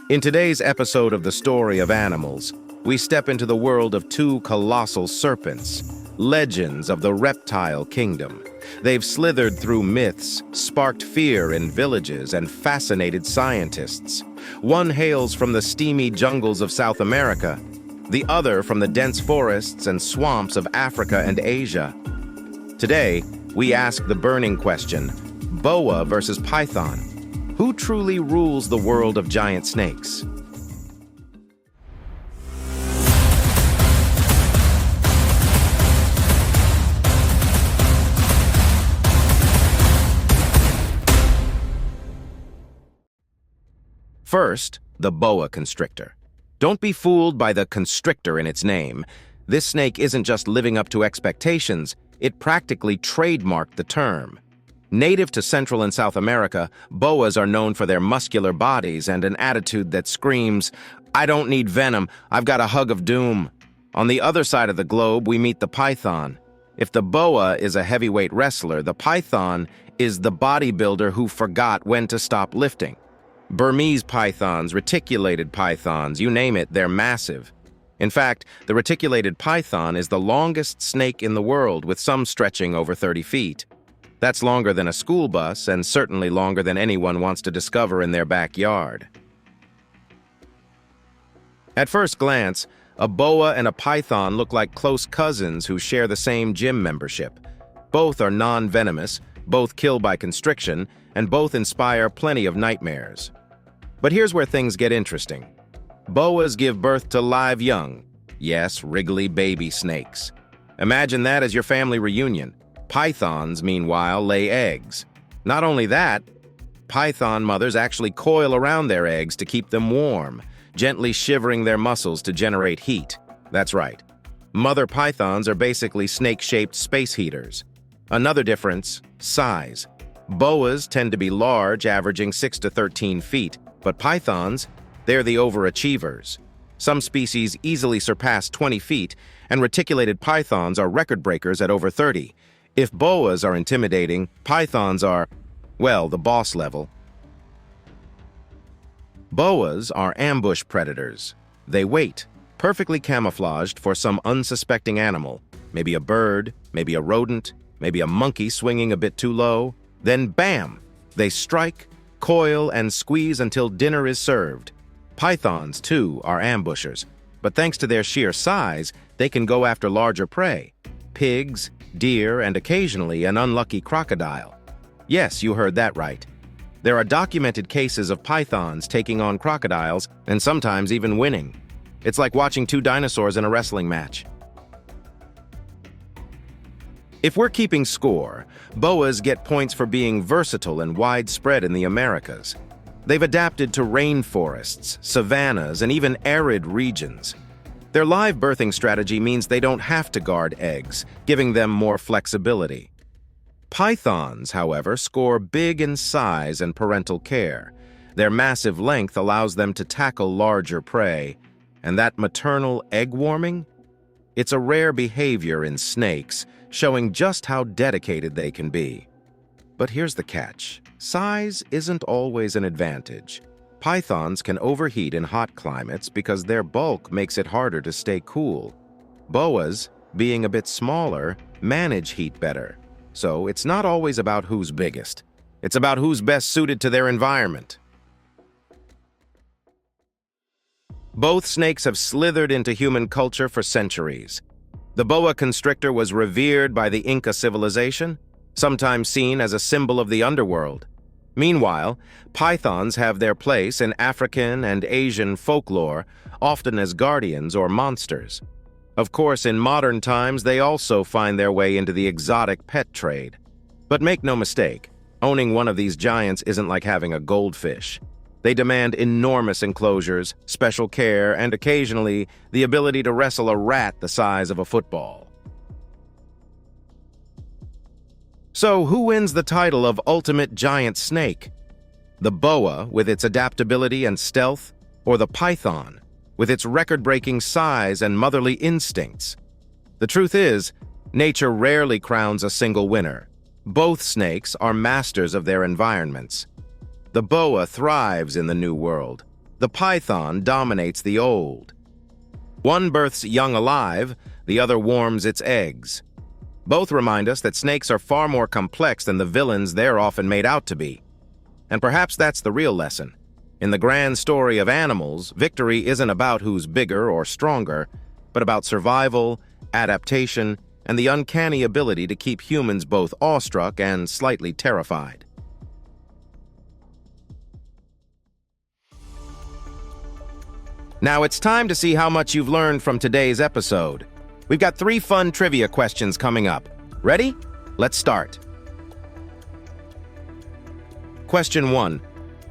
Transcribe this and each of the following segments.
In today's episode of The Story of Animals, we step into the world of two colossal serpents, legends of the reptile kingdom. They've slithered through myths, sparked fear in villages, and fascinated scientists. One hails from the steamy jungles of South America, the other from the dense forests and swamps of Africa and Asia. Today, we ask the burning question, boa versus python. Who truly rules the world of giant snakes? First, the boa constrictor. Don't be fooled by the constrictor in its name. This snake isn't just living up to expectations, it practically trademarked the term. Native to Central and South America, boas are known for their muscular bodies and an attitude that screams, "I don't need venom, I've got a hug of doom." On the other side of the globe, we meet the python. If the boa is a heavyweight wrestler, the python is the bodybuilder who forgot when to stop lifting. Burmese pythons, reticulated pythons, you name it, they're massive. In fact, the reticulated python is the longest snake in the world, with some stretching over 30 feet. That's longer than a school bus and certainly longer than anyone wants to discover in their backyard. At first glance, a boa and a python look like close cousins who share the same gym membership. Both are non-venomous, both kill by constriction, and both inspire plenty of nightmares. But here's where things get interesting. Boas give birth to live young. Yes, wriggly baby snakes. Imagine that as your family reunion. Pythons, meanwhile, lay eggs. Not only that, python mothers actually coil around their eggs to keep them warm, gently shivering their muscles to generate heat. That's right. Mother pythons are basically snake-shaped space heaters. Another difference, size. Boas tend to be large, averaging 6 to 13 feet, but pythons, they're the overachievers. Some species easily surpass 20 feet, and reticulated pythons are record breakers at over 30. If boas are intimidating, pythons are, well, the boss level. Boas are ambush predators. They wait, perfectly camouflaged for some unsuspecting animal, maybe a bird, maybe a rodent, maybe a monkey swinging a bit too low. Then bam! They strike, coil, and squeeze until dinner is served. Pythons, too, are ambushers, but thanks to their sheer size, they can go after larger prey. Pigs, deer, and occasionally an unlucky crocodile. Yes, you heard that right. There are documented cases of pythons taking on crocodiles and sometimes even winning. It's like watching two dinosaurs in a wrestling match. If we're keeping score, boas get points for being versatile and widespread in the Americas. They've adapted to rainforests, savannas, and even arid regions. Their live birthing strategy means they don't have to guard eggs, giving them more flexibility. Pythons, however, score big in size and parental care. Their massive length allows them to tackle larger prey. And that maternal egg warming? It's a rare behavior in snakes, showing just how dedicated they can be. But here's the catch. Size isn't always an advantage. Pythons can overheat in hot climates because their bulk makes it harder to stay cool. Boas, being a bit smaller, manage heat better. So it's not always about who's biggest. It's about who's best suited to their environment. Both snakes have slithered into human culture for centuries. The boa constrictor was revered by the Inca civilization, sometimes seen as a symbol of the underworld. Meanwhile, pythons have their place in African and Asian folklore, often as guardians or monsters. Of course, in modern times, they also find their way into the exotic pet trade. But make no mistake, owning one of these giants isn't like having a goldfish. They demand enormous enclosures, special care, and occasionally the ability to wrestle a rat the size of a football. So, who wins the title of ultimate giant snake? The boa, with its adaptability and stealth, or the python, with its record-breaking size and motherly instincts? The truth is, nature rarely crowns a single winner. Both snakes are masters of their environments. The boa thrives in the New World. The python dominates the old. One births young alive, the other warms its eggs. Both remind us that snakes are far more complex than the villains they're often made out to be. And perhaps that's the real lesson. In the grand story of animals, victory isn't about who's bigger or stronger, but about survival, adaptation, and the uncanny ability to keep humans both awestruck and slightly terrified. Now it's time to see how much you've learned from today's episode. We've got 3 fun trivia questions coming up. Ready? Let's start. Question 1.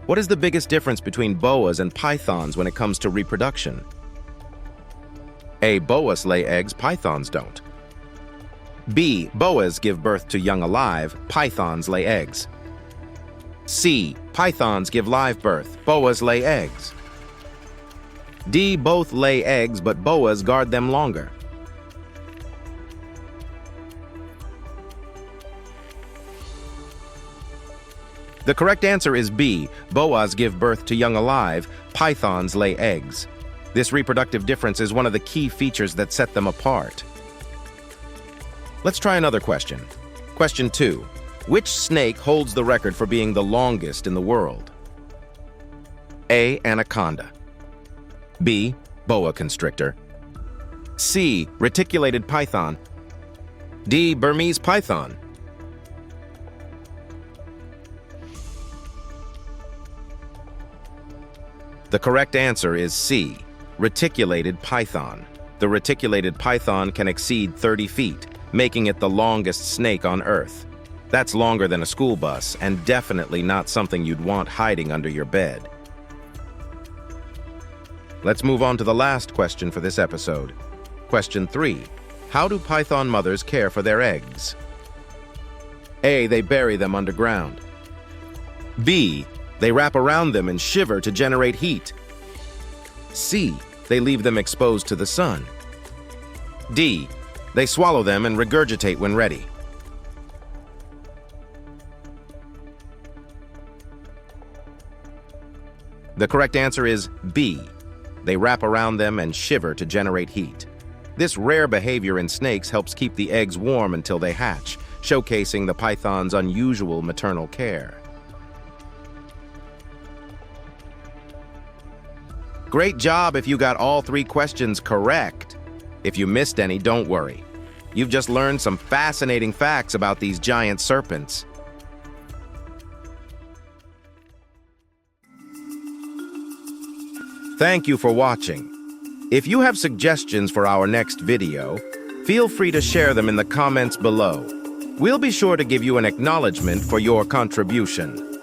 What is the biggest difference between boas and pythons when it comes to reproduction? A. Boas lay eggs, pythons don't. B. Boas give birth to young alive, pythons lay eggs. C. Pythons give live birth, boas lay eggs. D. Both lay eggs, but boas guard them longer. The correct answer is B. Boas give birth to young alive, pythons lay eggs. This reproductive difference is one of the key features that set them apart. Let's try another question. Question 2. Which snake holds the record for being the longest in the world? A. Anaconda. B. Boa constrictor. C. Reticulated python. D. Burmese python. The correct answer is C. Reticulated python. The reticulated python can exceed 30 feet, making it the longest snake on Earth. That's longer than a school bus, and definitely not something you'd want hiding under your bed. Let's move on to the last question for this episode. Question 3. How do python mothers care for their eggs? A. They bury them underground. B. They wrap around them and shiver to generate heat. C. They leave them exposed to the sun. D. They swallow them and regurgitate when ready. The correct answer is B. They wrap around them and shiver to generate heat. This rare behavior in snakes helps keep the eggs warm until they hatch, showcasing the python's unusual maternal care. Great job if you got all 3 questions correct. If you missed any, don't worry. You've just learned some fascinating facts about these giant serpents. Thank you for watching. If you have suggestions for our next video, feel free to share them in the comments below. We'll be sure to give you an acknowledgement for your contribution.